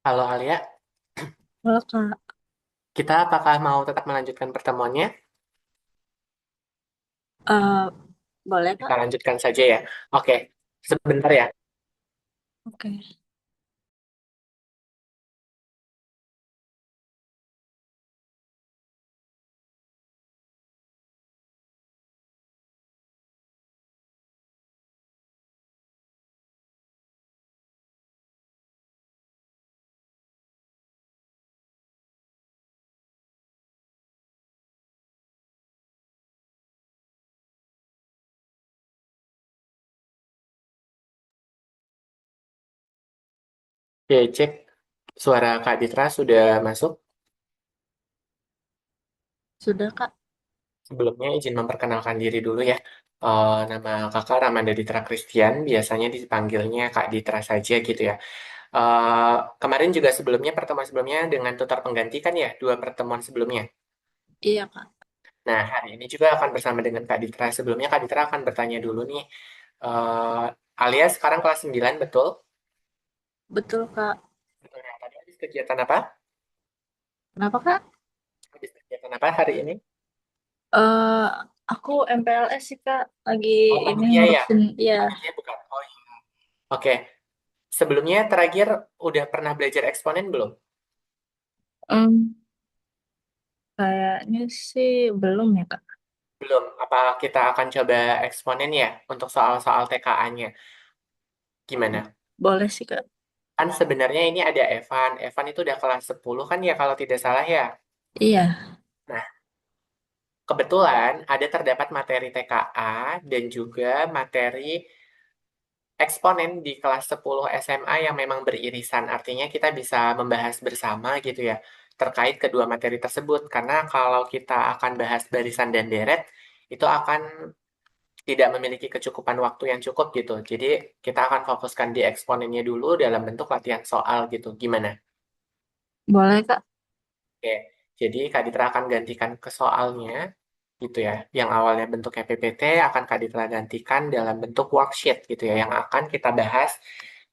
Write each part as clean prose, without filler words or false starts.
Halo Alia, Halo Kak. kita apakah mau tetap melanjutkan pertemuannya? Eh, boleh Kita Kak? lanjutkan saja ya. Oke, sebentar ya. Oke. Oke, cek suara Kak Ditra sudah masuk. Sudah Kak? Sebelumnya izin memperkenalkan diri dulu ya. Nama kakak Ramanda Ditra Christian, biasanya dipanggilnya Kak Ditra saja gitu ya. Kemarin juga sebelumnya, pertemuan sebelumnya dengan tutor pengganti kan ya, dua pertemuan sebelumnya. Iya Kak. Nah, hari ini juga akan bersama dengan Kak Ditra. Sebelumnya Kak Ditra akan bertanya dulu nih. Eh Alia sekarang kelas 9 betul? Betul Kak. Betul ya. Tadi habis kegiatan apa? Kenapa Kak? Habis kegiatan apa hari ini? Eh, aku MPLS sih Kak. Lagi Oh, ini panitia ya? ngurusin, ya. Panitia bukan? Oh iya. Oke. Sebelumnya terakhir udah pernah belajar eksponen belum? Hmm, kayaknya sih belum ya Kak. Belum. Apa kita akan coba eksponen ya untuk soal-soal TKA-nya? Gimana? Boleh sih Kak. Kan sebenarnya ini ada Evan. Evan itu udah kelas 10 kan ya kalau tidak salah ya. Iya. Nah, kebetulan ada terdapat materi TKA dan juga materi eksponen di kelas 10 SMA yang memang beririsan. Artinya kita bisa membahas bersama gitu ya terkait kedua materi tersebut. Karena kalau kita akan bahas barisan dan deret, itu akan tidak memiliki kecukupan waktu yang cukup gitu. Jadi kita akan fokuskan di eksponennya dulu dalam bentuk latihan soal gitu. Gimana? Boleh Kak. Oke. Jadi Kak Ditra akan gantikan ke soalnya gitu ya. Yang awalnya bentuknya PPT akan Kak Ditra gantikan dalam bentuk worksheet gitu ya yang akan kita bahas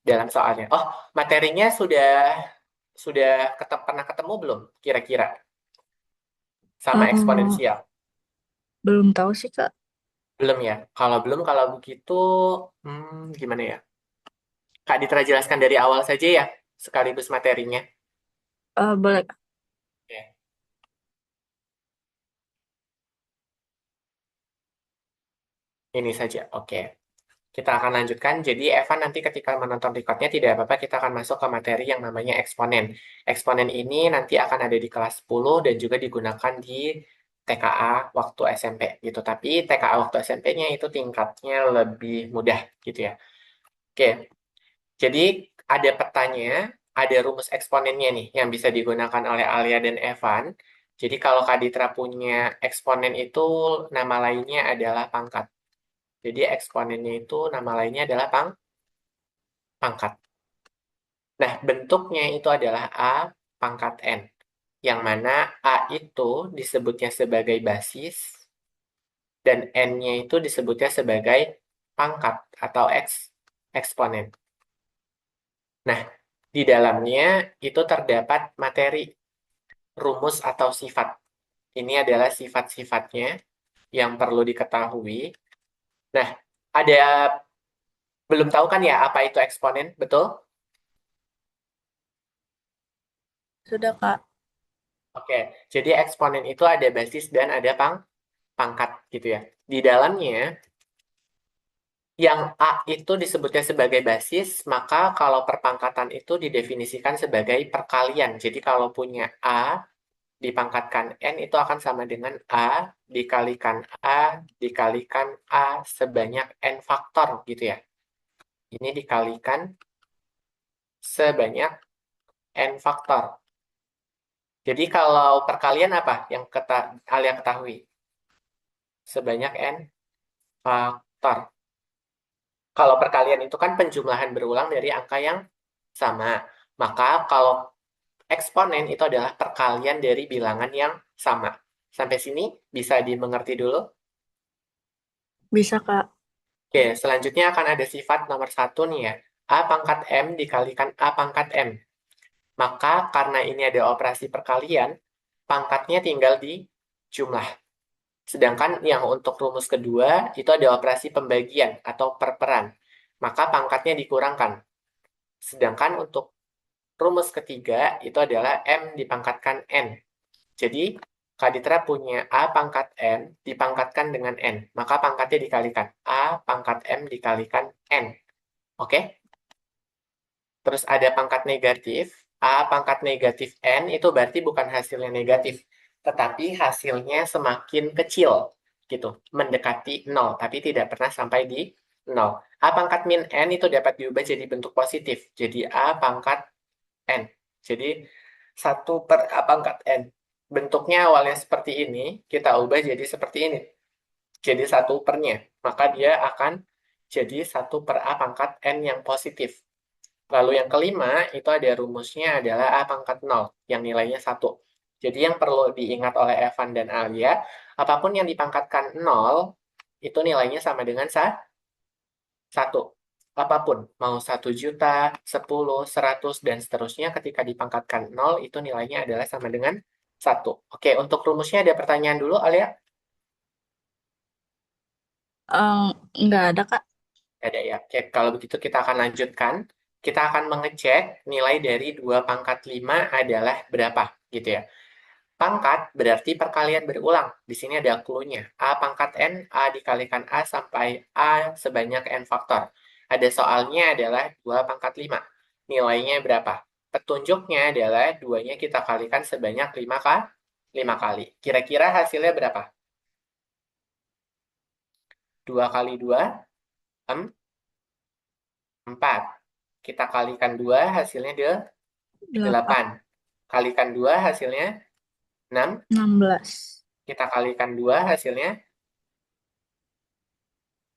dalam soalnya. Oh, materinya sudah pernah ketemu belum kira-kira sama Eh, eksponensial? belum tahu sih Kak. Belum ya? Kalau belum, kalau begitu gimana ya? Kak Ditra jelaskan dari awal saja ya, sekaligus materinya. Boleh Kak. Oke. Ini saja. Oke. Kita akan lanjutkan. Jadi Evan nanti ketika menonton recordnya tidak apa-apa, kita akan masuk ke materi yang namanya eksponen. Eksponen ini nanti akan ada di kelas 10 dan juga digunakan di TKA waktu SMP gitu. Tapi TKA waktu SMP-nya itu tingkatnya lebih mudah gitu ya. Oke, jadi ada petanya, ada rumus eksponennya nih yang bisa digunakan oleh Alia dan Evan. Jadi kalau Kaditra punya eksponen itu nama lainnya adalah pangkat. Jadi eksponennya itu nama lainnya adalah pangkat. Nah, bentuknya itu adalah A pangkat N. Yang mana A itu disebutnya sebagai basis dan N-nya itu disebutnya sebagai pangkat atau eksponen. Nah, di dalamnya itu terdapat materi rumus atau sifat. Ini adalah sifat-sifatnya yang perlu diketahui. Nah, ada belum tahu kan ya apa itu eksponen, betul? Sudah Kak. Oke, jadi eksponen itu ada basis dan ada pangkat gitu ya. Di dalamnya, yang A itu disebutnya sebagai basis, maka kalau perpangkatan itu didefinisikan sebagai perkalian. Jadi kalau punya A dipangkatkan N itu akan sama dengan A dikalikan A sebanyak N faktor gitu ya. Ini dikalikan sebanyak N faktor. Jadi kalau perkalian apa yang kalian ketahui? Sebanyak N faktor. Kalau perkalian itu kan penjumlahan berulang dari angka yang sama. Maka kalau eksponen itu adalah perkalian dari bilangan yang sama. Sampai sini bisa dimengerti dulu? Bisa Kak. Oke, selanjutnya akan ada sifat nomor satu nih ya. A pangkat M dikalikan A pangkat M. Maka karena ini ada operasi perkalian, pangkatnya tinggal di jumlah. Sedangkan yang untuk rumus kedua itu ada operasi pembagian atau perperan. Maka pangkatnya dikurangkan. Sedangkan untuk rumus ketiga itu adalah M dipangkatkan N. Jadi, Kak Ditra punya A pangkat N dipangkatkan dengan N. Maka pangkatnya dikalikan. A pangkat M dikalikan N. Oke? Terus ada pangkat negatif. A pangkat negatif N itu berarti bukan hasilnya negatif. Tetapi hasilnya semakin kecil. Gitu. Mendekati 0. Tapi tidak pernah sampai di 0. A pangkat min N itu dapat diubah jadi bentuk positif. Jadi A pangkat N. Jadi 1/A pangkat N. Bentuknya awalnya seperti ini, kita ubah jadi seperti ini. Jadi 1/nya. Maka dia akan jadi 1/A pangkat N yang positif. Lalu yang kelima, itu ada rumusnya adalah A pangkat 0, yang nilainya 1. Jadi yang perlu diingat oleh Evan dan Alia, apapun yang dipangkatkan 0, itu nilainya sama dengan 1. Apapun, mau 1 juta, 10, 100, dan seterusnya ketika dipangkatkan 0, itu nilainya adalah sama dengan 1. Oke, untuk rumusnya ada pertanyaan dulu, Alia? Eh, nggak ada, Kak. Ada ya. Oke, kalau begitu kita akan lanjutkan. Kita akan mengecek nilai dari 2 pangkat 5 adalah berapa, gitu ya. Pangkat berarti perkalian berulang. Di sini ada clue-nya. A pangkat N, A dikalikan A sampai A sebanyak N faktor. Ada soalnya adalah 2 pangkat 5. Nilainya berapa? Petunjuknya adalah 2-nya kita kalikan sebanyak 5 kali. Kira-kira hasilnya berapa? 2 kali 2, 4. Kita kalikan 2, hasilnya 8, 8. Kalikan 2, hasilnya 6. 16, Kita kalikan 2, hasilnya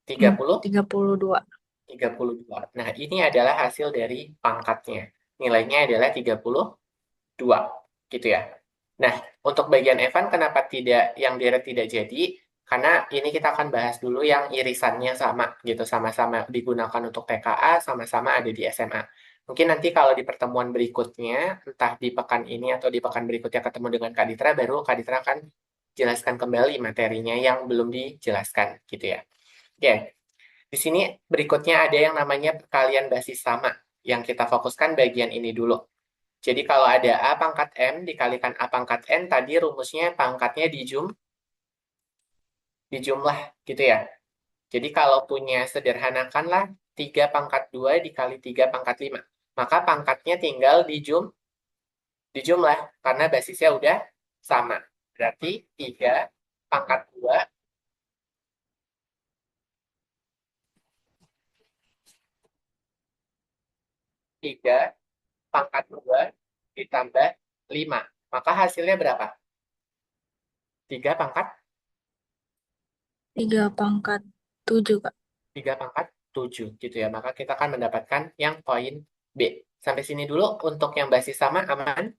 30. 32. 32. Nah, ini adalah hasil dari pangkatnya. Nilainya adalah 32, gitu ya. Nah, untuk bagian Evan kenapa tidak yang direct tidak jadi? Karena ini kita akan bahas dulu yang irisannya sama gitu, sama-sama digunakan untuk TKA, sama-sama ada di SMA. Mungkin nanti kalau di pertemuan berikutnya, entah di pekan ini atau di pekan berikutnya ketemu dengan Kak Ditra, baru Kak Ditra akan jelaskan kembali materinya yang belum dijelaskan gitu ya. Oke, di sini berikutnya ada yang namanya perkalian basis sama, yang kita fokuskan bagian ini dulu. Jadi kalau ada A pangkat M dikalikan A pangkat N, tadi rumusnya pangkatnya dijumlah, gitu ya. Jadi kalau punya sederhanakanlah 3 pangkat 2 dikali 3 pangkat 5. Maka pangkatnya tinggal dijumlah, karena basisnya udah sama. Berarti 3 pangkat 2, 3 pangkat 2 ditambah 5. Maka hasilnya berapa? 3 pangkat 3 pangkat 7, Kak. 3 pangkat 7 gitu ya. Maka kita akan mendapatkan yang poin B. Sampai sini dulu untuk yang basis sama aman.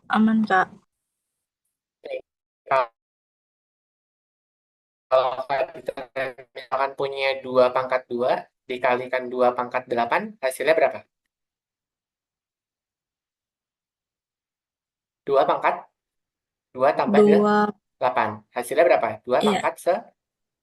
Aman, Kak. Kalau kita misalkan punya 2 pangkat 2 dikalikan 2 pangkat 8, hasilnya berapa? 2 pangkat 2 tambah 2, 8. Hasilnya berapa? 2 iya, pangkat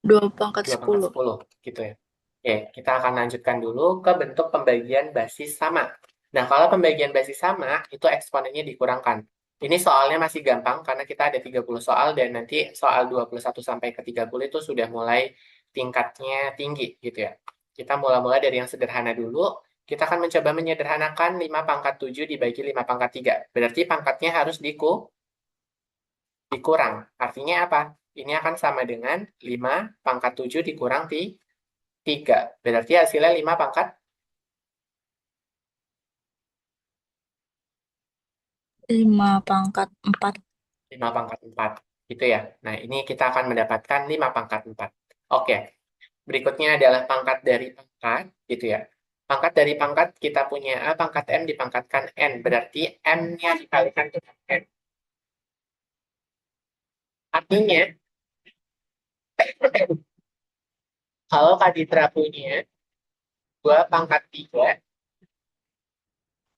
2 pangkat 2 pangkat 10. 10 gitu ya. Oke, kita akan lanjutkan dulu ke bentuk pembagian basis sama. Nah, kalau pembagian basis sama, itu eksponennya dikurangkan. Ini soalnya masih gampang karena kita ada 30 soal dan nanti soal 21 sampai ke 30 itu sudah mulai tingkatnya tinggi gitu ya. Kita mulai dari yang sederhana dulu. Kita akan mencoba menyederhanakan 5 pangkat 7 dibagi 5 pangkat 3. Berarti pangkatnya harus dikurang. Artinya apa? Ini akan sama dengan 5 pangkat 7 dikurang 3. Berarti hasilnya 5 pangkat 5 pangkat 4. 5 pangkat 4. Gitu ya. Nah, ini kita akan mendapatkan 5 pangkat 4. Oke. Berikutnya adalah pangkat dari pangkat, gitu ya. Pangkat dari pangkat kita punya A pangkat M dipangkatkan N. Berarti M-nya dikalikan dengan N. Artinya, kalau Kak Ditra punya 2 pangkat 3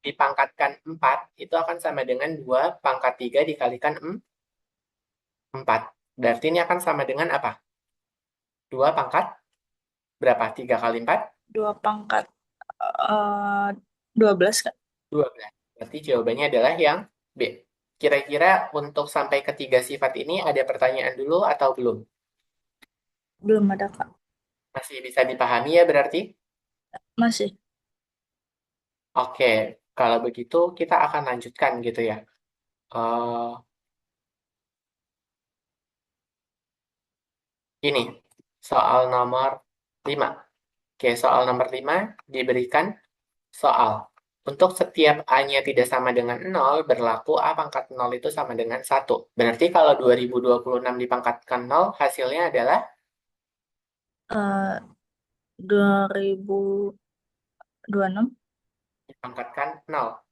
dipangkatkan 4 itu akan sama dengan 2 pangkat 3 dikalikan 4. Berarti ini akan sama dengan apa? 2 pangkat berapa? 3 kali 4? 2 eh 12 Kak. 12. Berarti jawabannya adalah yang B. Kira-kira untuk sampai ketiga sifat ini ada pertanyaan dulu atau belum? Belum ada Kak. Masih bisa dipahami ya berarti? Masih. Oke, kalau begitu kita akan lanjutkan gitu ya. Eh ini soal nomor 5. Oke, soal nomor 5 diberikan soal. Untuk setiap A-nya tidak sama dengan 0, berlaku A pangkat 0 itu sama dengan 1. Berarti kalau 2026 dipangkatkan 0, hasilnya adalah eh 2026 dipangkatkan 0.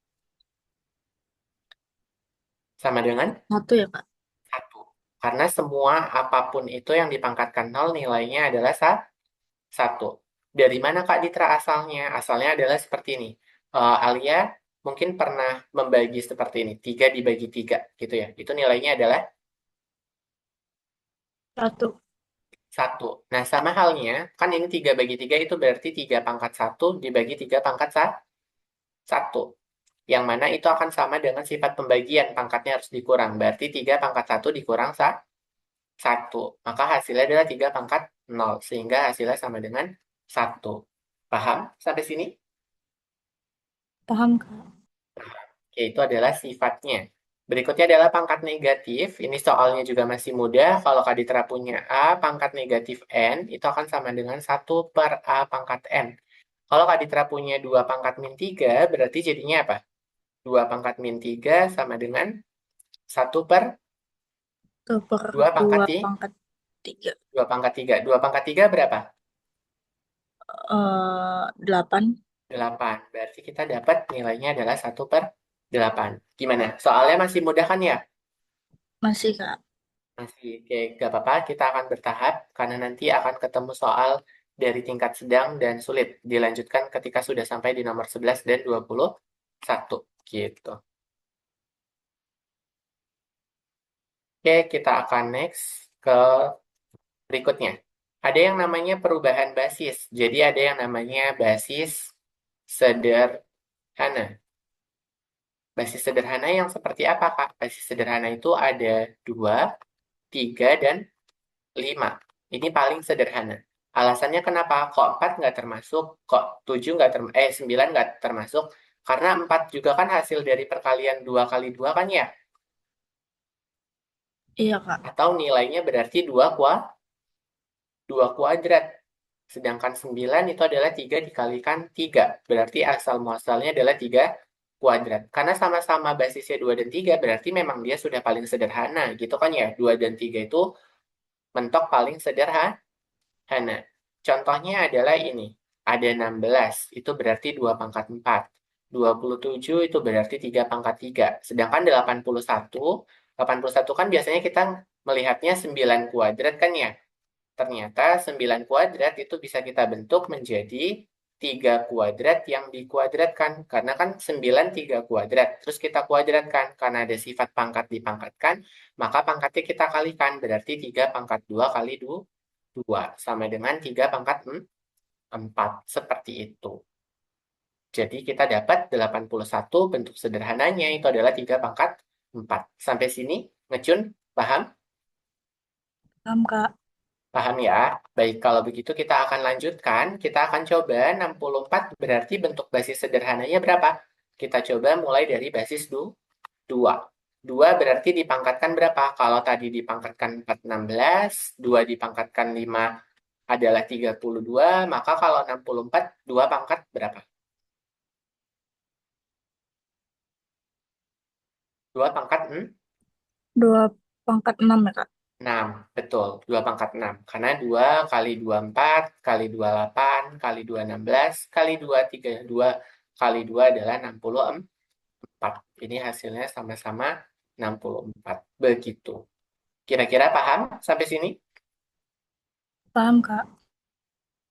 Sama dengan satu ya Kak. 1. Karena semua apapun itu yang dipangkatkan 0 nilainya adalah 1. Dari mana Kak Ditra asalnya? Asalnya adalah seperti ini. Alia mungkin pernah membagi seperti ini. 3 dibagi 3 gitu ya. Itu nilainya adalah Satu. 1. Nah, sama halnya, kan ini 3 bagi 3 itu berarti 3 pangkat 1 dibagi 3 pangkat 1. Yang mana itu akan sama dengan sifat pembagian. Pangkatnya harus dikurang. Berarti 3 pangkat 1 dikurang 1. Maka hasilnya adalah 3 pangkat 0. Sehingga hasilnya sama dengan 1. Paham sampai sini? Paham Kak. Oke, itu adalah sifatnya. Berikutnya adalah pangkat negatif. Ini soalnya juga masih mudah. Kalau Kaditra punya A, pangkat negatif N, itu akan sama dengan 1/A pangkat N. Kalau Kaditra punya 2 pangkat min 3, berarti jadinya apa? 2 pangkat min 3 sama dengan 1 per 2 pangkat 2 pangkat 3. 2 pangkat 3. 2 pangkat 3 berapa? 8. 8. Berarti kita dapat nilainya adalah 1/8. Gimana? Soalnya masih mudah kan ya? Masih Kak. Masih. Oke, gak apa-apa. Kita akan bertahap karena nanti akan ketemu soal dari tingkat sedang dan sulit. Dilanjutkan ketika sudah sampai di nomor 11 dan 21. Gitu. Oke, kita akan next ke berikutnya. Ada yang namanya perubahan basis. Jadi ada yang namanya basis sederhana. Basis sederhana yang seperti apa, Kak? Basis sederhana itu ada 2, 3, dan 5. Ini paling sederhana. Alasannya kenapa? Kok 4 nggak termasuk? Kok 7 nggak termasuk? 9 nggak termasuk? Karena 4 juga kan hasil dari perkalian 2 kali 2 kan ya? Iya Kak. Atau nilainya berarti 2 kuadrat. Sedangkan 9 itu adalah 3 dikalikan 3. Berarti asal muasalnya adalah 3 kuadrat. Karena sama-sama basisnya 2 dan 3, berarti memang dia sudah paling sederhana. Gitu kan ya? 2 dan 3 itu mentok paling sederhana. Contohnya adalah ini. Ada 16, itu berarti 2 pangkat 4. 27 itu berarti 3 pangkat 3. Sedangkan 81 kan biasanya kita melihatnya 9 kuadrat kan ya? Ternyata 9 kuadrat itu bisa kita bentuk menjadi 3 kuadrat yang dikuadratkan. Karena kan 9 3 kuadrat. Terus kita kuadratkan. Karena ada sifat pangkat dipangkatkan, maka pangkatnya kita kalikan. Berarti 3 pangkat 2 kali 2. Sama dengan 3 pangkat 4. Seperti itu. Jadi kita dapat 81 bentuk sederhananya itu adalah 3 pangkat 4. Sampai sini, ngecun? Paham? Paham Kak. Paham ya? Baik, kalau begitu kita akan lanjutkan. Kita akan coba 64 berarti bentuk basis sederhananya berapa? Kita coba mulai dari basis 2. 2 berarti dipangkatkan berapa? Kalau tadi dipangkatkan 4, 16, 2 dipangkatkan 5 adalah 32, maka kalau 64, 2 pangkat berapa? 2 pangkat 2 pangkat 6 ya Kak. 6, betul. 2 pangkat 6. Karena 2 kali 2 4, kali 2 8, kali 2 16, kali 2 32, kali 2 adalah 64. Ini hasilnya sama-sama 64. Begitu. Kira-kira paham sampai sini? Paham Kak.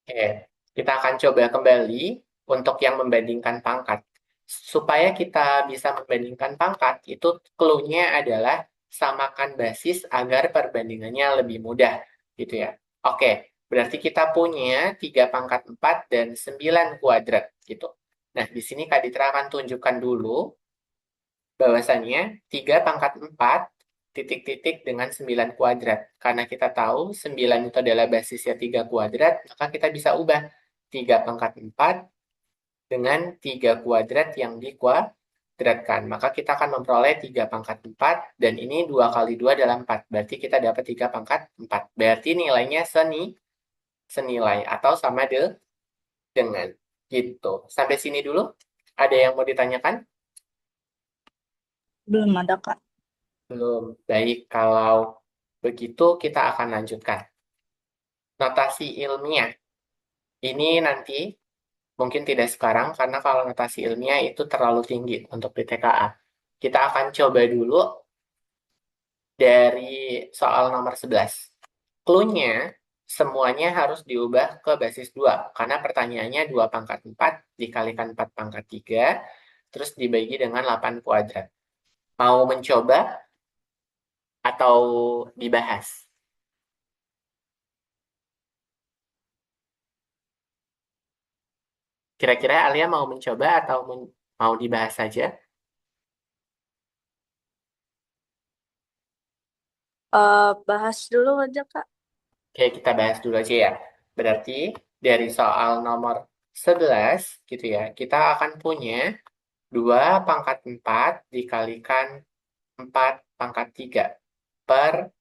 Oke. Kita akan coba kembali untuk yang membandingkan pangkat. Supaya kita bisa membandingkan pangkat, itu clue-nya adalah samakan basis agar perbandingannya lebih mudah, gitu ya. Oke, berarti kita punya 3 pangkat 4 dan 9 kuadrat, gitu. Nah, di sini Kak Ditra akan tunjukkan dulu bahwasannya 3 pangkat 4 titik-titik dengan 9 kuadrat. Karena kita tahu 9 itu adalah basisnya 3 kuadrat, maka kita bisa ubah 3 pangkat 4 dengan 3 kuadrat yang dikuadratkan. Maka kita akan memperoleh 3 pangkat 4, dan ini 2 kali 2 adalah 4. Berarti kita dapat 3 pangkat 4. Berarti nilainya senilai atau sama dengan. Gitu. Sampai sini dulu. Ada yang mau ditanyakan? Belum ada, Kak. Belum. Baik, kalau begitu kita akan lanjutkan. Notasi ilmiah. Ini nanti mungkin tidak sekarang, karena kalau notasi ilmiah itu terlalu tinggi untuk di TKA. Kita akan coba dulu dari soal nomor 11. Clue-nya semuanya harus diubah ke basis 2, karena pertanyaannya 2 pangkat 4 dikalikan 4 pangkat 3, terus dibagi dengan 8 kuadrat. Mau mencoba atau dibahas? Kira-kira Alia mau mencoba atau mau dibahas saja? Bahas dulu aja, Kak. Oke, kita bahas dulu aja ya. Berarti dari soal nomor 11 gitu ya, kita akan punya 2 pangkat 4 dikalikan 4 pangkat 3 per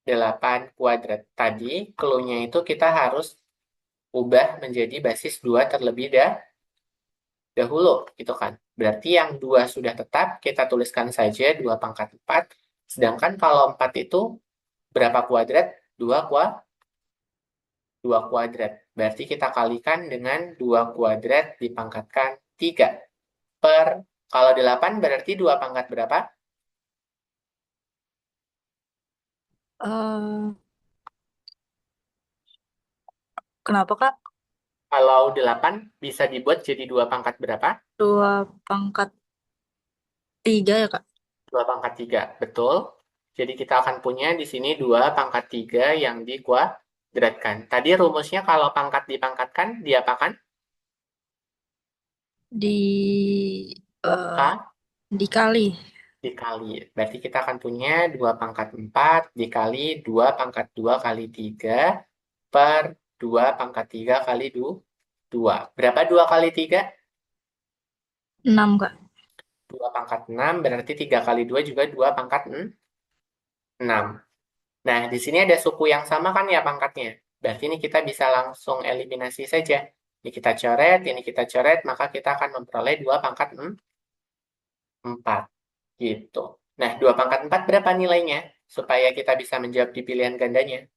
8 kuadrat. Tadi clue-nya itu kita harus ubah menjadi basis 2 terlebih dahulu, gitu kan. Berarti yang 2 sudah tetap, kita tuliskan saja 2 pangkat 4. Sedangkan kalau 4 itu berapa kuadrat? 2 kuadrat. Berarti kita kalikan dengan 2 kuadrat dipangkatkan 3 per, kalau 8 berarti 2 pangkat berapa? Eh, Kenapa, Kak? Kalau 8 bisa dibuat jadi 2 pangkat berapa? 2 pangkat 3 ya, Kak? 2 pangkat 3, betul. Jadi kita akan punya di sini 2 pangkat 3 yang dikuadratkan. Tadi rumusnya kalau pangkat dipangkatkan, diapakan? Di eh, K dikali. dikali. Berarti kita akan punya 2 pangkat 4 dikali 2 pangkat 2 kali 3 per 2 pangkat 3 kali 2. Berapa 2 kali 3? 6, Kak. 2 pangkat 6, berarti 3 kali 2 juga 2 pangkat 6. Nah, di sini ada suku yang sama kan ya pangkatnya. Berarti ini kita bisa langsung eliminasi saja. Ini kita coret, ini kita coret, maka kita akan memperoleh 2 pangkat 4. Gitu. Nah, 2 pangkat 4 berapa nilainya? Supaya kita bisa menjawab di pilihan gandanya.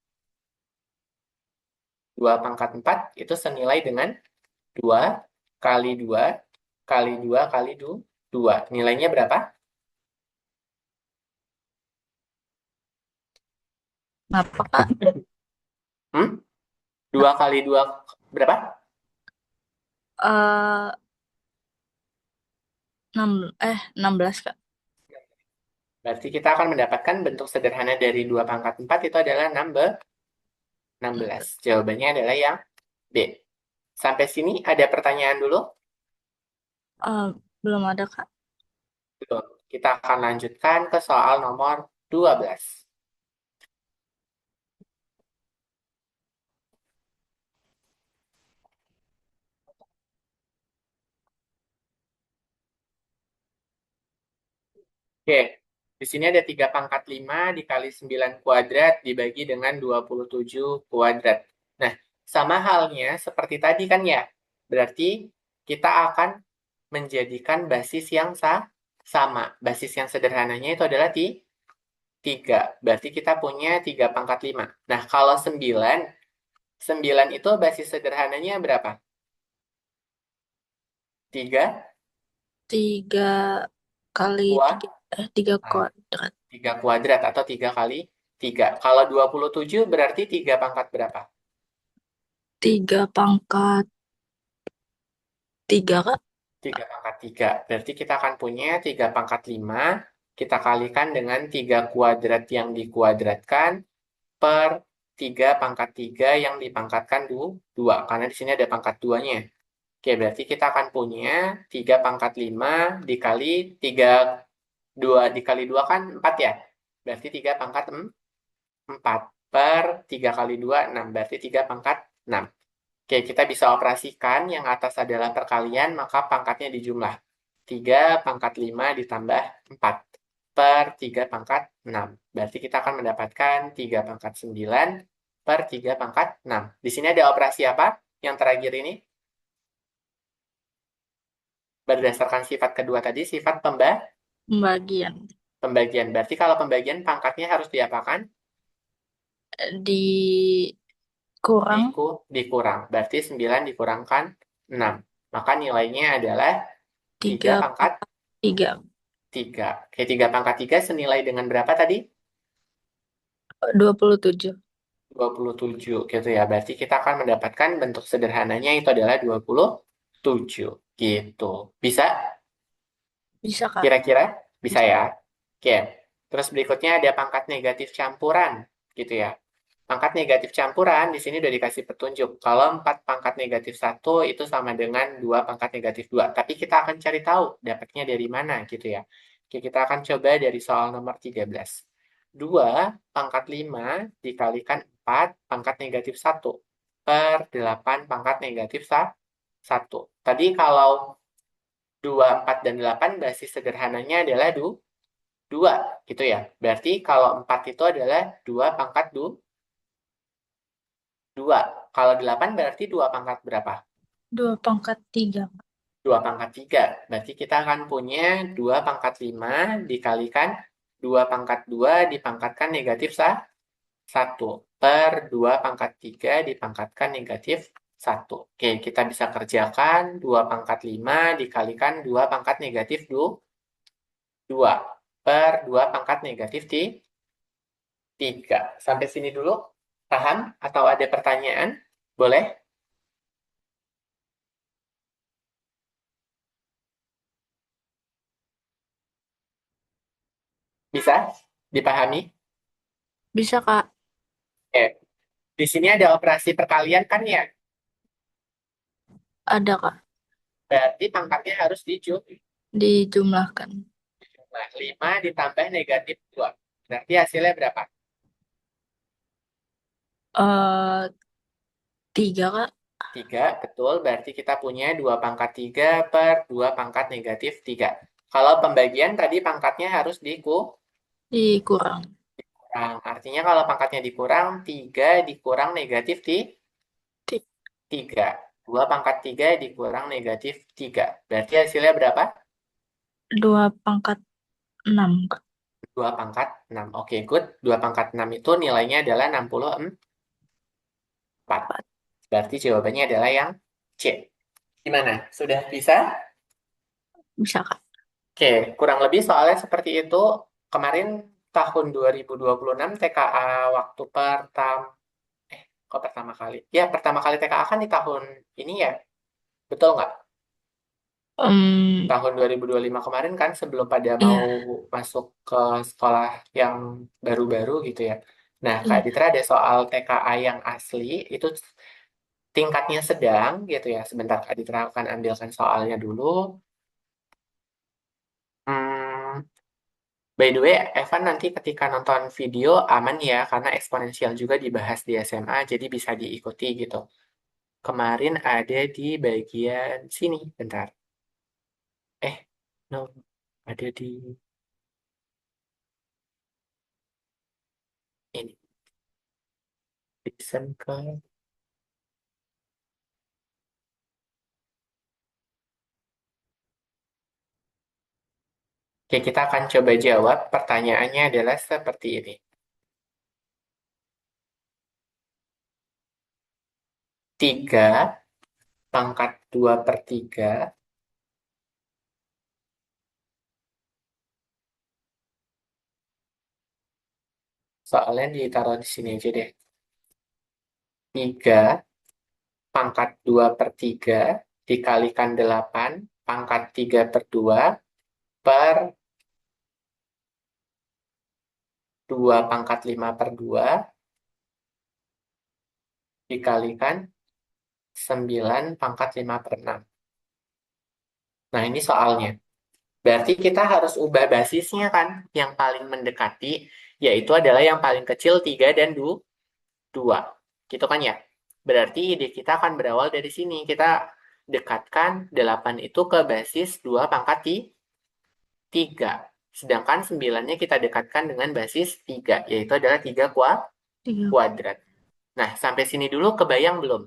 2 pangkat 4 itu senilai dengan 2 kali 2 kali 2 kali 2. Nilainya berapa? Kenapa, Kak? Hmm? 2 kali 2 berapa? Eh 16, Kak. Berarti kita akan mendapatkan bentuk sederhana dari 2 pangkat 4 itu adalah 16. Jawabannya adalah yang B. Sampai sini ada pertanyaan dulu? Eh, Belum ada, Kak. Belum. Kita akan lanjutkan ke soal nomor 12. Oke, di sini ada 3 pangkat 5 dikali 9 kuadrat dibagi dengan 27 kuadrat. Nah, sama halnya seperti tadi kan ya. Berarti kita akan menjadikan basis yang sama. Basis yang sederhananya itu adalah 3. Berarti kita punya 3 pangkat 5. Nah, kalau 9, 9 itu basis sederhananya berapa? 3 Tiga kali tiga. kuadrat. 3 kuadrat. 3 kuadrat atau 3 kali 3. Kalau 27 berarti 3 pangkat berapa? 3 pangkat 3, Kak. 3 pangkat 3. Berarti kita akan punya 3 pangkat 5. Kita kalikan dengan 3 kuadrat yang dikuadratkan per 3 pangkat 3 yang dipangkatkan 2. Karena di sini ada pangkat 2-nya. Oke, berarti kita akan punya 3 pangkat 5 dikali 3, 2 dikali 2 kan 4 ya. Berarti 3 pangkat 4 per 3 kali 2, 6. Berarti 3 pangkat 6. Oke, kita bisa operasikan yang atas adalah perkalian, maka pangkatnya dijumlah. 3 pangkat 5 ditambah 4 per 3 pangkat 6. Berarti kita akan mendapatkan 3 pangkat 9 per 3 pangkat 6. Di sini ada operasi apa? Yang terakhir ini, berdasarkan sifat kedua tadi, sifat Pembagian. pembagian. Berarti kalau pembagian pangkatnya harus diapakan? Dikurang Dikurang. Berarti 9 dikurangkan 6. Maka nilainya adalah 3 tiga pangkat pangkat 3. 3. Oke, 3 pangkat 3 senilai dengan berapa tadi? 27. 27 gitu ya. Berarti kita akan mendapatkan bentuk sederhananya itu adalah 27 gitu. Bisa? Bisa, Kak? Kira-kira? Bisa Bisa. ya? Oke. Terus berikutnya ada pangkat negatif campuran gitu ya. Pangkat negatif campuran di sini udah dikasih petunjuk. Kalau 4 pangkat negatif 1 itu sama dengan 2 pangkat negatif 2. Tapi kita akan cari tahu dapatnya dari mana gitu ya. Oke, kita akan coba dari soal nomor 13. 2 pangkat 5 dikalikan 4 pangkat negatif 1 per 8 pangkat negatif 1. Tadi kalau 2, 4, dan 8 basis sederhananya adalah 2 gitu ya. Berarti kalau 4 itu adalah 2 pangkat 2. Kalau 8 berarti 2 pangkat berapa? 2 pangkat 3. 2 pangkat 3. Berarti kita akan punya 2 pangkat 5 dikalikan 2 pangkat 2 dipangkatkan negatif 1 per 2 pangkat 3 dipangkatkan negatif 1. Oke, kita bisa kerjakan 2 pangkat 5 dikalikan 2 pangkat negatif 2 per 2 pangkat negatif 3. Sampai sini dulu. Paham? Atau ada pertanyaan? Boleh? Bisa? Dipahami? Bisa, Kak? Oke. Di sini ada operasi perkalian kan ya? Ada, Kak? Berarti pangkatnya harus Dijumlahkan. dijumlah. 5 ditambah negatif 2. Berarti hasilnya berapa? eh 3, Kak? 3, betul. Berarti kita punya 2 pangkat 3 per 2 pangkat negatif 3. Kalau pembagian tadi pangkatnya harus dikurang. Dikurang. Artinya kalau pangkatnya dikurang, 3 dikurang negatif 3. 2 pangkat 3 dikurang negatif 3. Berarti hasilnya berapa? 2 pangkat 6, Kak. 2 pangkat 6. Oke, good. 2 pangkat 6 itu nilainya adalah 64. Berarti jawabannya adalah yang C. Gimana? Sudah bisa? Bisa, Kak? Oke, kurang lebih soalnya seperti itu. Kemarin tahun 2026 TKA waktu pertama, kok pertama kali? Ya, pertama kali TKA kan di tahun ini ya. Betul nggak? Em, Tahun 2025 kemarin kan sebelum pada mau iya, masuk ke sekolah yang baru-baru gitu ya. Nah, Kak iya. Ditra ada soal TKA yang asli, itu tingkatnya sedang gitu ya. Sebentar Kak Ditra akan ambilkan soalnya dulu. Hmm, by the way, Evan nanti ketika nonton video aman ya, karena eksponensial juga dibahas di SMA, jadi bisa diikuti gitu. Kemarin ada di bagian sini, bentar. No, ada di ini. Listen ke. Oke, kita akan coba jawab. Pertanyaannya adalah seperti ini. 3 pangkat 2 per 3. Soalnya ditaruh di sini aja deh. 3 pangkat 2 per 3 dikalikan 8 pangkat 3 per 2 per 2 pangkat 5 per 2 dikalikan 9 pangkat 5 per 6. Nah, ini soalnya. Berarti kita harus ubah basisnya kan. Yang paling mendekati, yaitu adalah yang paling kecil 3 dan 2. Gitu kan ya? Berarti ide kita akan berawal dari sini. Kita dekatkan 8 itu ke basis 2 pangkat 3. Sedangkan 9-nya kita dekatkan dengan basis 3, yaitu adalah 3 Tiga. kuadrat. Nah, sampai sini dulu kebayang belum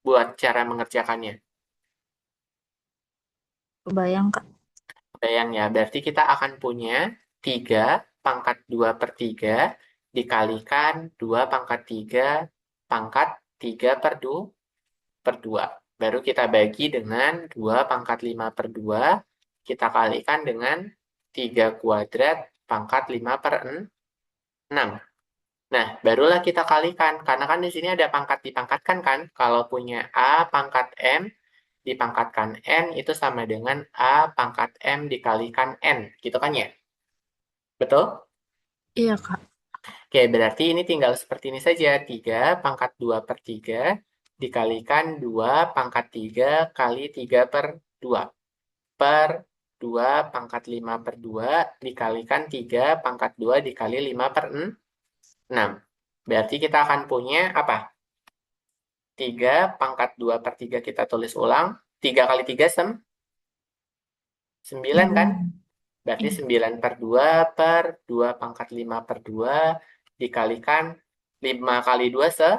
buat cara mengerjakannya? Kebayang, Kak. Kebayang ya, berarti kita akan punya 3 pangkat 2 per 3 dikalikan 2 pangkat 3 pangkat 3 per 2. Baru kita bagi dengan 2 pangkat 5 per 2, kita kalikan dengan 3 kuadrat pangkat 5 per 6. Nah, barulah kita kalikan. Karena kan di sini ada pangkat dipangkatkan kan. Kalau punya A pangkat M dipangkatkan N itu sama dengan A pangkat M dikalikan N. Gitu kan ya? Betul? Iya, Kak. Oke, berarti ini tinggal seperti ini saja. 3 pangkat 2 per 3 dikalikan 2 pangkat 3 kali 3 per 2 per 2 pangkat 5 per 2 dikalikan 3 pangkat 2 dikali 5 per 6. Berarti kita akan punya apa? 3 pangkat 2 per 3 kita tulis ulang. 3 kali 3 9 kan? 9. Berarti Iya. 9 per 2 per 2 pangkat 5 per 2 dikalikan 5 kali 2 10.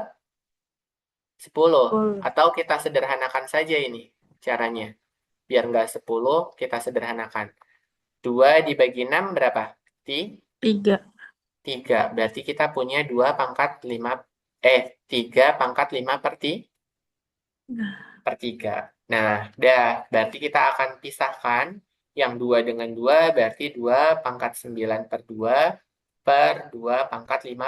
10. Atau kita sederhanakan saja ini caranya. Biar nggak 10, kita sederhanakan. 2 dibagi 6 berapa? 3. 3. Berarti kita punya 2 pangkat 5, 3 pangkat 5 Nah, per 3. Nah, berarti kita akan pisahkan yang 2 dengan 2, berarti 2 pangkat 9 per 2 per 2 pangkat 5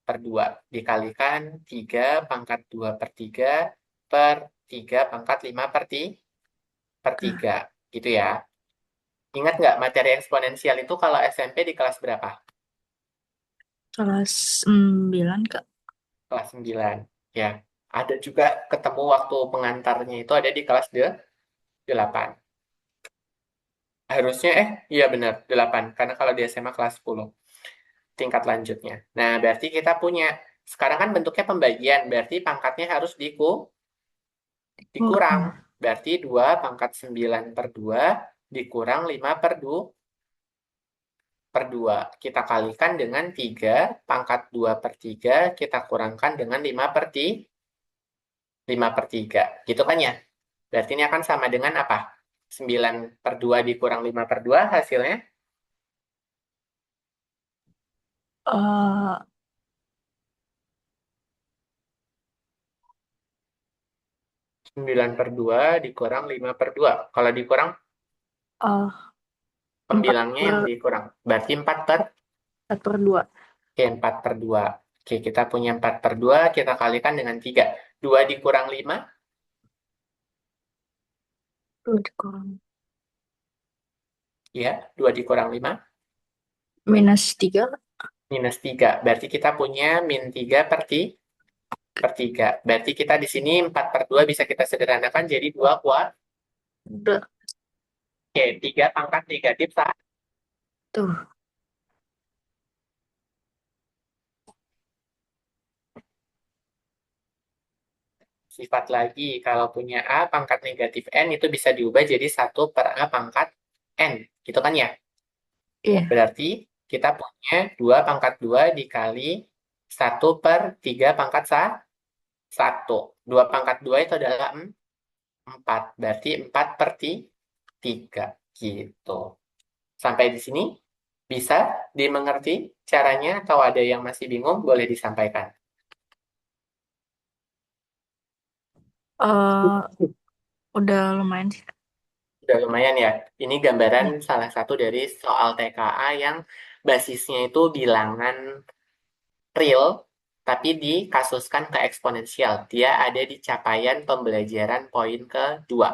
per 2. Dikalikan 3 pangkat 2 per 3 per 3 pangkat 5 per 3. Gitu ya. Ingat nggak materi eksponensial itu kalau SMP di kelas berapa? kelas 9, Kak. Kelas 9. Ya. Ada juga ketemu waktu pengantarnya itu ada di kelas 8. Harusnya, iya benar, 8. Karena kalau di SMA kelas 10, tingkat lanjutnya. Nah, berarti kita punya, sekarang kan bentuknya pembagian, berarti pangkatnya harus dikurang. Kurang. Berarti 2 pangkat 9 per 2 dikurang 5 per 2. Kita kalikan dengan 3 pangkat 2 per 3, kita kurangkan dengan 5 per 3. Gitu kan ya? Berarti ini akan sama dengan apa? 9 per 2 dikurang 5 per 2 hasilnya eh 9 per 2 dikurang 5 per 2. Kalau dikurang, eh, 4 pembilangnya per yang dikurang. Berarti 4 per, 4 per 2. oke, 4 per 2. Oke, kita punya 4 per 2, kita kalikan dengan 3. 2 dikurang 5, 2 dikurang. ya. 2 dikurang 5, -3. minus 3. Berarti kita punya min 3 per 3. Berarti kita di sini 4 per 2 bisa kita sederhanakan jadi 2 kuadrat. Udah. Oke, 3 pangkat negatif Tuh. sifat lagi. Kalau punya A pangkat negatif N itu bisa diubah jadi 1 per A pangkat N. Gitu kan ya? Iya. Berarti kita punya 2 pangkat 2 dikali 1 per 3 pangkat 1. 2 pangkat 2 itu adalah 4. Berarti 4 per 3. Gitu. Sampai di sini bisa dimengerti caranya atau ada yang masih bingung boleh disampaikan. eh udah lumayan sih, Kak. Udah lumayan ya. Ini gambaran Iya. salah satu dari soal TKA yang basisnya itu bilangan real, tapi dikasuskan ke eksponensial. Dia ada di capaian pembelajaran poin kedua.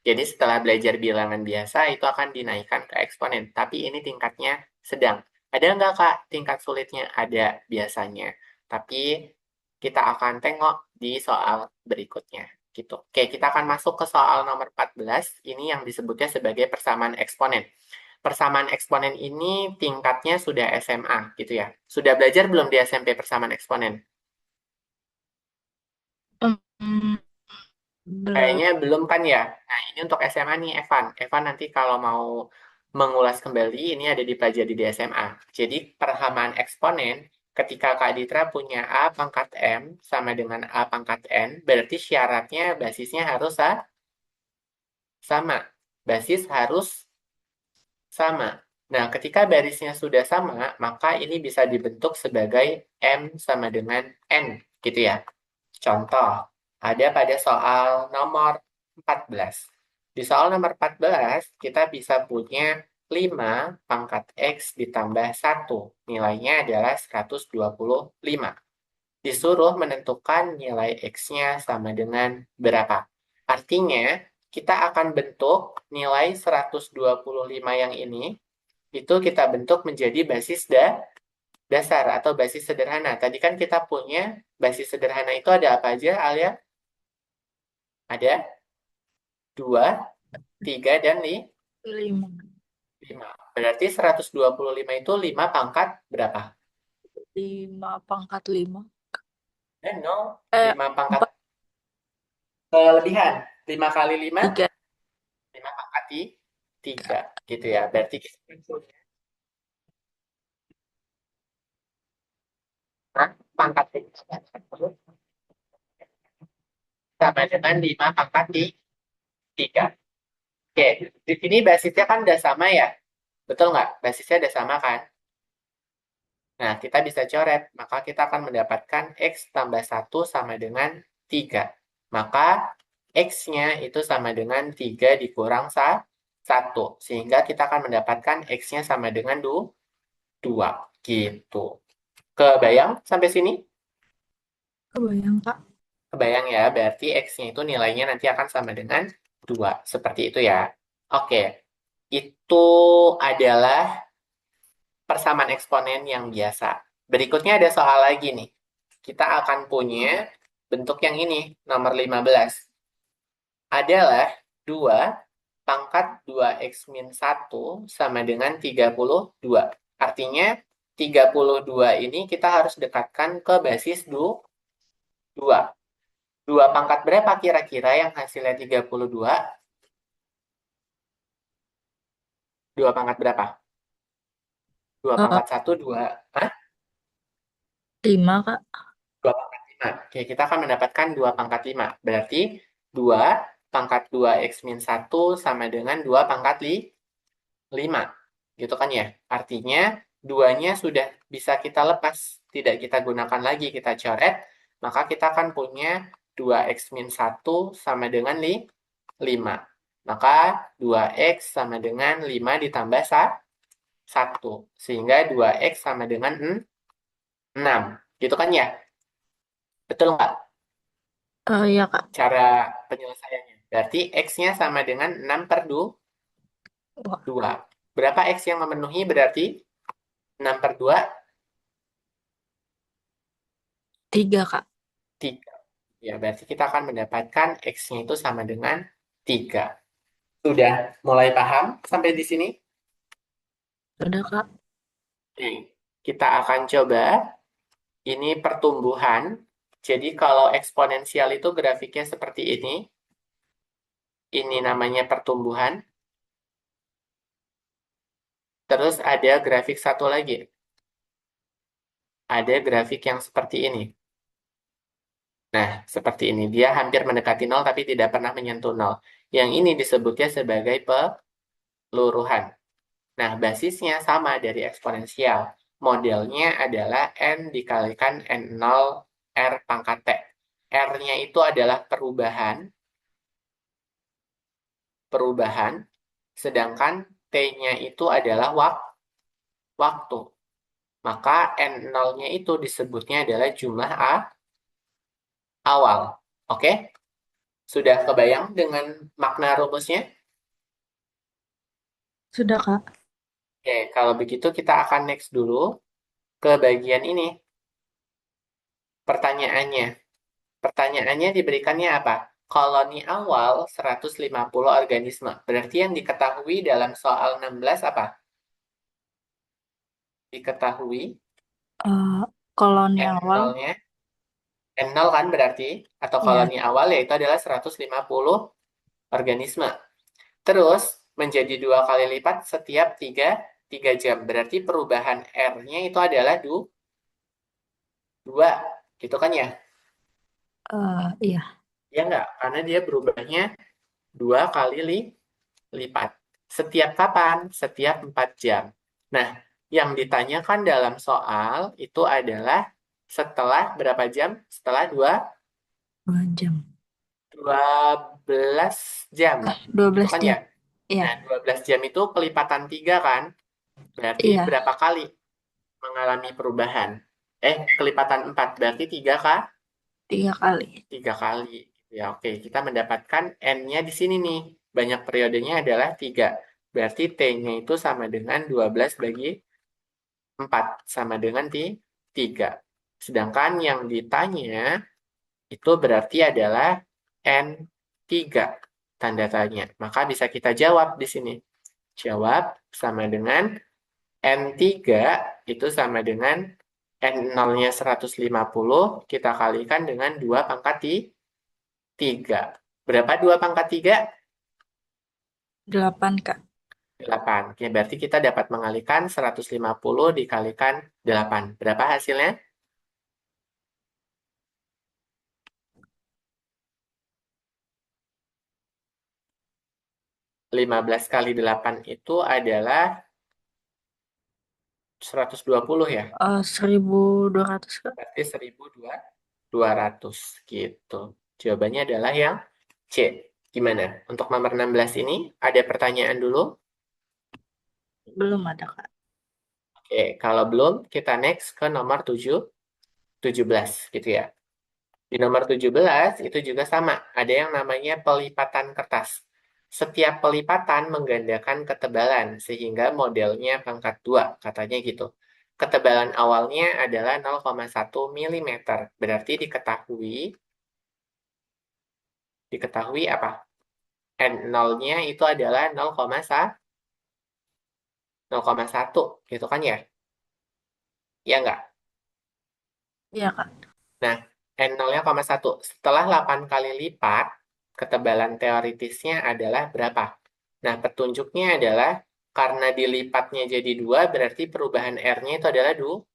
Jadi setelah belajar bilangan biasa itu akan dinaikkan ke eksponen. Tapi ini tingkatnya sedang. Ada nggak Kak tingkat sulitnya? Ada biasanya. Tapi kita akan tengok di soal berikutnya. Gitu. Oke, kita akan masuk ke soal nomor 14. Ini yang disebutnya sebagai persamaan eksponen. Persamaan eksponen ini tingkatnya sudah SMA gitu ya. Sudah belajar belum di SMP persamaan eksponen? Hmm, belum. Kayaknya belum kan ya? Nah, ini untuk SMA nih, Evan. Evan nanti kalau mau mengulas kembali, ini ada dipelajari di SMA. Jadi, persamaan eksponen, ketika Kak Ditra punya A pangkat M sama dengan A pangkat N, berarti syaratnya basisnya harus sama. Basis harus sama. Nah, ketika barisnya sudah sama, maka ini bisa dibentuk sebagai M sama dengan N, gitu ya. Contoh, ada pada soal nomor 14. Di soal nomor 14, kita bisa punya 5 pangkat X ditambah 1. Nilainya adalah 125. Disuruh menentukan nilai X-nya sama dengan berapa. Artinya, kita akan bentuk nilai 125 yang ini, itu kita bentuk menjadi basis dasar atau basis sederhana. Tadi kan kita punya basis sederhana itu ada apa aja, Alia? Ada 2, 3, dan 5. 5. Berarti 125 itu 5 pangkat berapa? 5 pangkat 5. No. Eh, 5 pangkat 4, kelebihan. 5 kali 5, 3. 5 pangkat 3. Gitu ya. Berarti kita punya pangkat 3 sama dengan 5 pangkat 3. Oke, di sini basisnya kan udah sama ya. Betul nggak? Basisnya udah sama kan? Nah, kita bisa coret. Maka kita akan mendapatkan X tambah 1 sama dengan 3. Maka X-nya itu sama dengan 3 dikurang 1. Sehingga kita akan mendapatkan X-nya sama dengan 2. Gitu. Kebayang sampai sini? Kebayang, Kak. Kebayang ya, berarti X-nya itu nilainya nanti akan sama dengan 2. Seperti itu ya. Oke, itu adalah persamaan eksponen yang biasa. Berikutnya ada soal lagi nih. Kita akan punya bentuk yang ini, nomor 15. Adalah 2 pangkat 2x min 1 sama dengan 32. Artinya 32 ini kita harus dekatkan ke basis 2. 2 pangkat berapa kira-kira yang hasilnya 32? 2 pangkat berapa? 2 Eh, pangkat 1, 2. Hah? 5, Kak. 2 pangkat 5. Oke, kita akan mendapatkan 2 pangkat 5. Berarti 2 pangkat 2x min 1 sama dengan 2 pangkat 5. Gitu kan ya? Artinya, duanya sudah bisa kita lepas. Tidak kita gunakan lagi, kita coret. Maka kita akan punya 2x min 1 sama dengan 5. Maka 2x sama dengan 5 ditambah 1. Sehingga 2x sama dengan 6. Gitu kan ya? Betul nggak Iya, Kak. cara penyelesaiannya? Berarti X-nya sama dengan 6 per Wah, 2. Berapa X yang memenuhi berarti? 6 per 2, 3, Kak. 3. Ya, berarti kita akan mendapatkan X-nya itu sama dengan 3. Sudah mulai paham sampai di sini? Sudah, Kak. Oke. Kita akan coba ini pertumbuhan. Jadi kalau eksponensial itu grafiknya seperti ini. Ini namanya pertumbuhan. Terus ada grafik satu lagi. Ada grafik yang seperti ini. Nah, seperti ini. Dia hampir mendekati nol tapi tidak pernah menyentuh nol. Yang ini disebutnya sebagai peluruhan. Nah, basisnya sama dari eksponensial. Modelnya adalah N dikalikan N0 R pangkat T. R-nya itu adalah perubahan, sedangkan T-nya itu adalah waktu. Maka N0-nya itu disebutnya adalah jumlah awal. Oke? Sudah kebayang dengan makna rumusnya? Sudah, Kak. Oke, kalau begitu kita akan next dulu ke bagian ini. Pertanyaannya. Pertanyaannya diberikannya apa? Koloni awal 150 organisme. Berarti yang diketahui dalam soal 16 apa? Diketahui Eh, koloni awal, N0-nya. N0 kan berarti, atau ya, koloni awal yaitu adalah 150 organisme. Terus menjadi dua kali lipat setiap 3 jam. Berarti perubahan R-nya itu adalah 2. Gitu kan ya? iya, Ya enggak? Karena dia berubahnya 2 kali lipat. Setiap kapan? Setiap 4 jam. Nah, yang ditanyakan dalam soal itu adalah setelah berapa jam? Setelah 2 jam. 12 jam. dua Itu belas kan ya? jam. Iya, Nah, 12 jam itu kelipatan 3 kan? Berarti iya, berapa kali mengalami perubahan? Kelipatan 4. Berarti 3 kali. 3 kali. Ya, oke. Kita mendapatkan N-nya di sini nih. Banyak periodenya adalah 3. Berarti T-nya itu sama dengan 12 bagi 4. Sama dengan 3. Sedangkan yang ditanya itu berarti adalah N3. Tanda tanya. Maka bisa kita jawab di sini. Jawab sama dengan N3 itu sama dengan N0-nya 150 kita kalikan dengan 2 pangkat 3. Berapa 2 pangkat 3? 8, Kak. 8. Oke, berarti kita dapat mengalihkan 150 dikalikan 8. Berapa hasilnya? 15 kali 8 itu adalah 120 ya. 1.200, Kak. Berarti 1.200 gitu. Jawabannya adalah yang C. Gimana? Untuk nomor 16 ini ada pertanyaan dulu? Belum ada, Kak. Oke, kalau belum kita next ke nomor 17 gitu ya. Di nomor 17 itu juga sama, ada yang namanya pelipatan kertas. Setiap pelipatan menggandakan ketebalan sehingga modelnya pangkat 2, katanya gitu. Ketebalan awalnya adalah 0,1 mm. Berarti diketahui apa? N0-nya itu adalah 0,1 gitu kan ya? Ya enggak? Iya, Kak. Nah, N0-nya 0,1. Setelah 8 kali lipat, ketebalan teoritisnya adalah berapa? Nah, petunjuknya adalah karena dilipatnya jadi 2, berarti perubahan R-nya itu adalah 2.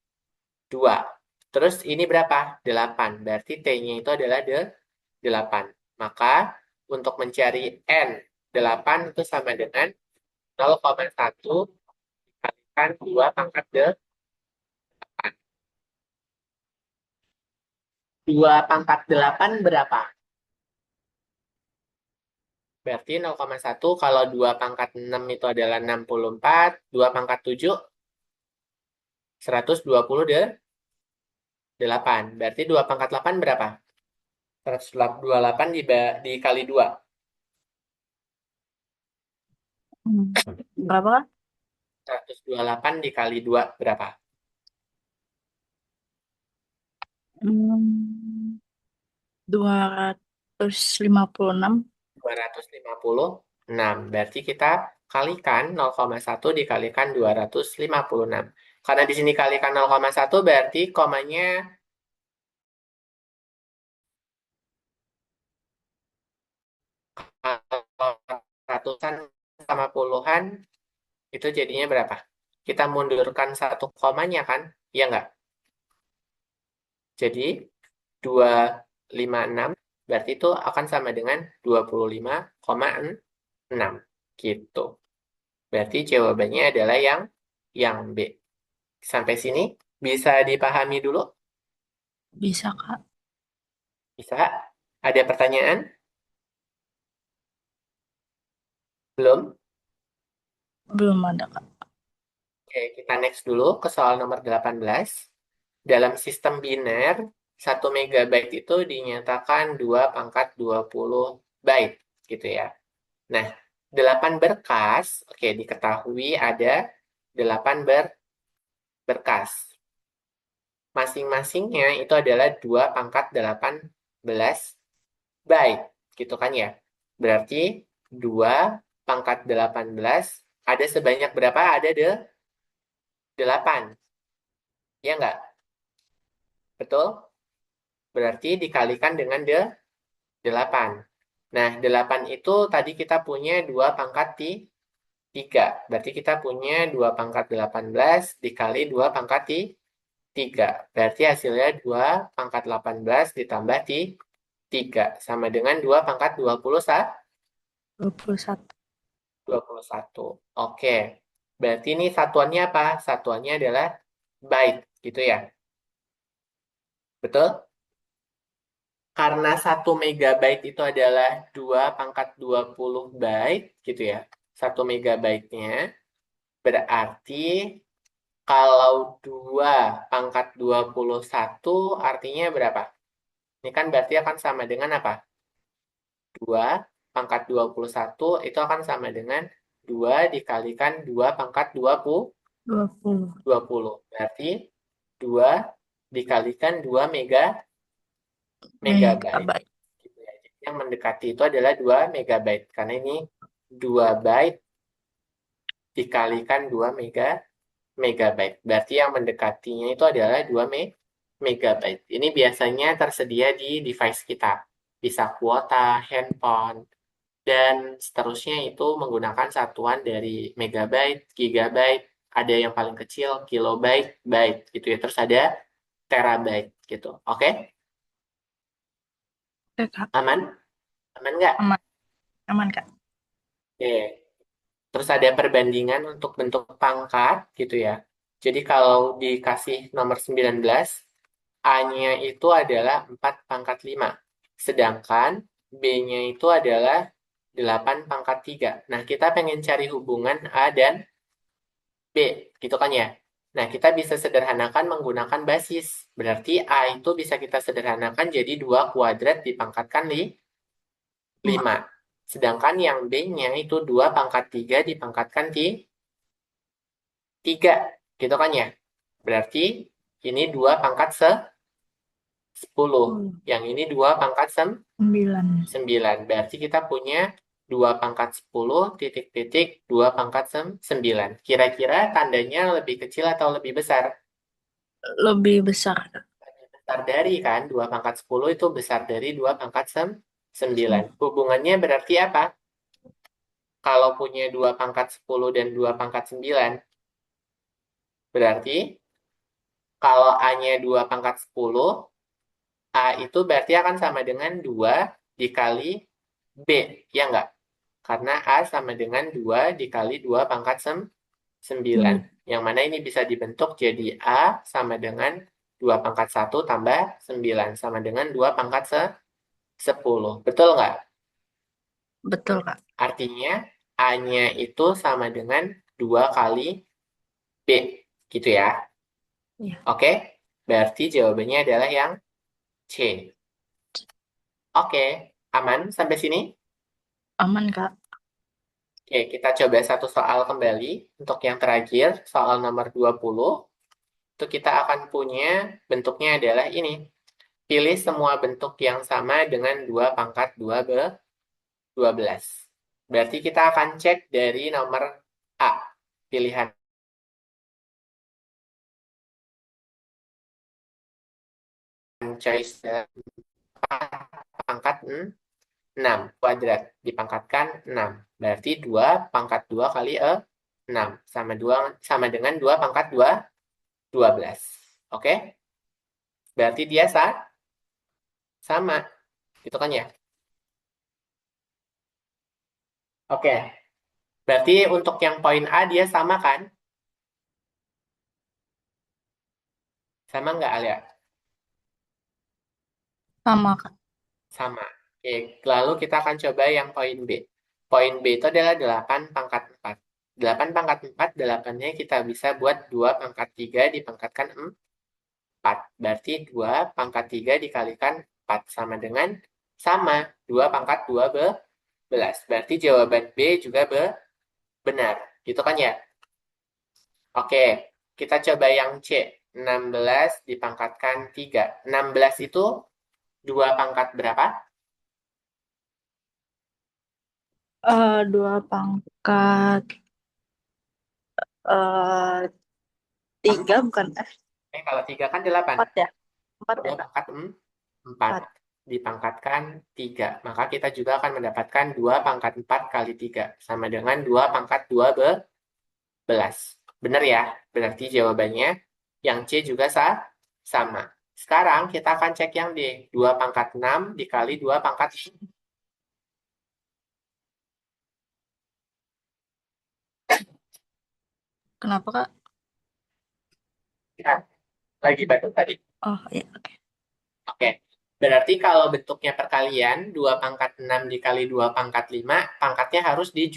Terus ini berapa? 8. Berarti T-nya itu adalah 8. Maka untuk mencari N8 itu sama dengan 0,1 dikalikan 2 pangkat 8. 2 pangkat 8 berapa? Berarti 0,1 kalau 2 pangkat 6 itu adalah 64, 2 pangkat 7, 128. Berarti 2 pangkat 8 berapa? 128 dikali 2. Berapa, Kak? 128 dikali 2 berapa? Hmm, 256. 256. Berarti kita kalikan 0,1 dikalikan 256. Karena di sini kalikan 0,1 berarti komanya kalau ratusan sama puluhan itu jadinya berapa? Kita mundurkan satu komanya kan? Iya nggak? Jadi 256 berarti itu akan sama dengan 25,6 gitu. Berarti jawabannya adalah yang B. Sampai sini bisa dipahami dulu? Bisa, Kak. Bisa? Ada pertanyaan? Belum? Belum ada, Kak. Oke, kita next dulu ke soal nomor 18. Dalam sistem biner, 1 megabyte itu dinyatakan 2 pangkat 20 byte, gitu ya. Nah, 8 berkas, oke, diketahui ada 8 berkas. Masing-masingnya itu adalah 2 pangkat 18 byte, gitu kan ya. Berarti 2 pangkat 18 ada sebanyak berapa? Ada 8. Ya nggak? Betul? Berarti dikalikan dengan 8. Nah, 8 itu tadi kita punya 2 pangkat 3. Berarti kita punya 2 pangkat 18 dikali 2 pangkat 3. Berarti hasilnya 2 pangkat 18 ditambah 3. Sama dengan 2 pangkat 21. 21. Oke. Berarti ini satuannya apa? Satuannya adalah byte, gitu ya. Betul? Karena 1 megabyte itu adalah 2 pangkat 20 byte, gitu ya. 1 megabyte-nya berarti kalau 2 pangkat 21 artinya berapa? Ini kan berarti akan sama dengan apa? 2 pangkat 21 itu akan sama dengan 2 dikalikan 2 pangkat 20 20. Berarti 2 dikalikan 2 megabyte. megabyte. Gitu ya. Jadi yang mendekati itu adalah 2 megabyte. Karena ini 2 byte dikalikan 2 megabyte. Berarti yang mendekatinya itu adalah 2 megabyte. Ini biasanya tersedia di device kita. Bisa kuota, handphone, dan seterusnya itu menggunakan satuan dari megabyte, gigabyte, ada yang paling kecil, kilobyte, byte, gitu ya. Terus ada terabyte, gitu. Oke? Oke, Kak. Aman? Aman nggak? Aman. Aman, Kak. Oke. Terus ada perbandingan untuk bentuk pangkat, gitu ya. Jadi kalau dikasih nomor 19, A-nya itu adalah 4 pangkat 5. Sedangkan B-nya itu adalah 8 pangkat 3. Nah, kita pengen cari hubungan A dan B, gitu kan ya. Nah, kita bisa sederhanakan menggunakan basis. Berarti A itu bisa kita sederhanakan jadi 2 kuadrat dipangkatkan 5. 5. Sedangkan yang B-nya itu 2 pangkat 3 dipangkatkan 3. Gitu kan ya. Berarti ini 2 pangkat 10. Yang ini 2 pangkat 9. 9. Berarti kita punya 2 pangkat 10 titik-titik 2 pangkat 9. Kira-kira tandanya lebih kecil atau lebih besar? Lebih besar, Kak. Besar dari kan, 2 pangkat 10 itu besar dari 2 pangkat 9. Hubungannya berarti apa? Kalau punya 2 pangkat 10 dan 2 pangkat 9, berarti kalau A-nya 2 pangkat 10, A itu berarti akan sama dengan 2 dikali B, ya enggak? Karena A sama dengan 2 dikali 2 pangkat 9. Yang mana ini bisa dibentuk jadi A sama dengan 2 pangkat 1 tambah 9. Sama dengan 2 pangkat 10. Betul nggak? Betul, Kak. Artinya A-nya itu sama dengan 2 kali B. Gitu ya. Iya. Oke? Berarti jawabannya adalah yang C. Oke. Aman sampai sini? Aman, Kak. Oke, kita coba satu soal kembali. Untuk yang terakhir, soal nomor 20. Itu kita akan punya bentuknya adalah ini. Pilih semua bentuk yang sama dengan 2 pangkat 12. Berarti kita akan cek dari nomor A. Pilihan choice pangkat 6. Kuadrat dipangkatkan 6. Berarti 2 pangkat 2 kali 6. Sama dengan 2 pangkat 12. Oke? Berarti dia sama. Gitu kan ya? Oke. Berarti untuk yang poin A dia sama kan? Sama nggak Alia? Sama, Kak. Sama. Oke, lalu kita akan coba yang poin B. Poin B itu adalah 8 pangkat 4. 8 pangkat 4, 8-nya kita bisa buat 2 pangkat 3 dipangkatkan 4. Berarti 2 pangkat 3 dikalikan 4 sama dengan sama. 2 pangkat 12. Berarti jawaban B juga benar. Gitu kan ya? Oke, kita coba yang C. 16 dipangkatkan 3. 16 itu 2 pangkat berapa? 2 pangkat eh 3 bukan Kalau 3 kan 8. 4 ya? 4 2 ya Kak? pangkat 4 4. dipangkatkan 3. Maka kita juga akan mendapatkan 2 pangkat 4 kali 3. Sama dengan 2 pangkat 12. Benar ya? Berarti jawabannya yang C juga sama. Sekarang kita akan cek yang D. 2 pangkat 6 dikali 2 pangkat Kenapa Kak? ya, lagi batu tadi. Oh iya, oke. Oke. Berarti kalau bentuknya perkalian, 2 pangkat 6 dikali 2 pangkat 5, pangkatnya harus Di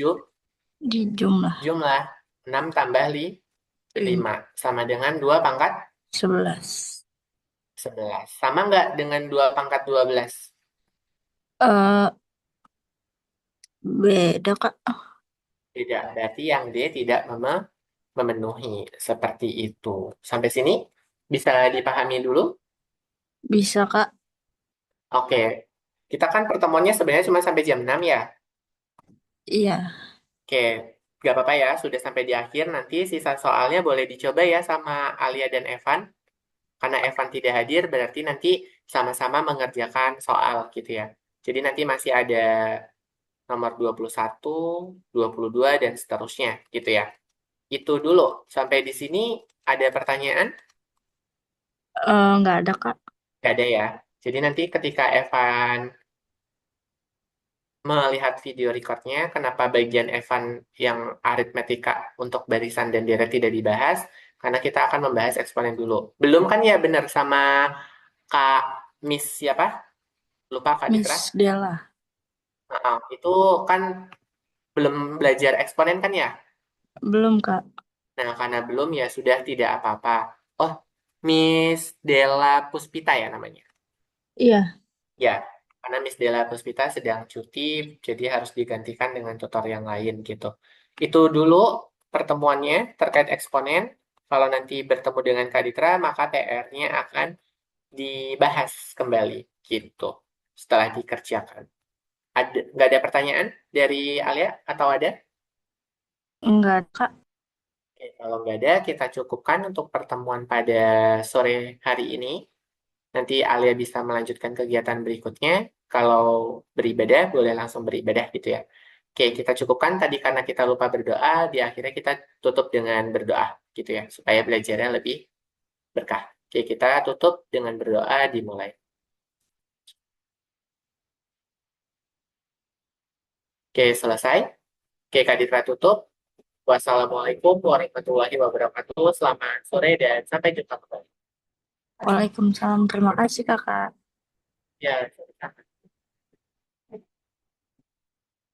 jumlah jumlah 6 tambah 5. Sama dengan 2 pangkat 11. 11. Sama nggak dengan 2 pangkat 12? Eh Beda Kak. Tidak. Berarti yang D tidak memenuhi. Seperti itu. Sampai sini bisa dipahami dulu? Bisa Kak. Oke. Kita kan pertemuannya sebenarnya cuma sampai jam 6 ya. Iya. Oke. Gak apa-apa ya, sudah sampai di akhir. Nanti sisa soalnya boleh dicoba ya sama Alia dan Evan. Karena Evan tidak hadir, berarti nanti sama-sama mengerjakan soal gitu ya. Jadi nanti masih ada nomor 21, 22, dan seterusnya gitu ya. Itu dulu. Sampai di sini ada pertanyaan? Nggak ada Kak. Gak ada ya. Jadi nanti ketika Evan melihat video recordnya, kenapa bagian Evan yang aritmetika untuk barisan dan deret tidak dibahas? Karena kita akan membahas eksponen dulu. Belum kan ya benar sama Kak Miss siapa? Lupa Kak Dikra? Miss Della. Itu kan belum belajar eksponen kan ya? Belum Kak. Nah, karena belum ya sudah tidak apa-apa. Oh, Miss Della Puspita ya namanya. Iya. Ya, karena Miss Della Puspita sedang cuti, jadi harus digantikan dengan tutor yang lain gitu. Itu dulu pertemuannya terkait eksponen. Kalau nanti bertemu dengan Kak Ditra, maka PR-nya akan dibahas kembali gitu. Setelah dikerjakan. Nggak ada pertanyaan dari Alia atau ada? Nggak ada Kak. Oke, kalau nggak ada, kita cukupkan untuk pertemuan pada sore hari ini. Nanti Alia bisa melanjutkan kegiatan berikutnya. Kalau beribadah, boleh langsung beribadah gitu ya. Oke, kita cukupkan tadi karena kita lupa berdoa. Di akhirnya kita tutup dengan berdoa gitu ya, supaya belajarnya lebih berkah. Oke, kita tutup dengan berdoa dimulai. Oke, selesai. Oke, Kak Ditra tutup. Wassalamualaikum warahmatullahi wabarakatuh. Selamat sore dan sampai jumpa kembali. Waalaikumsalam. Terima kasih Kakak. Ya,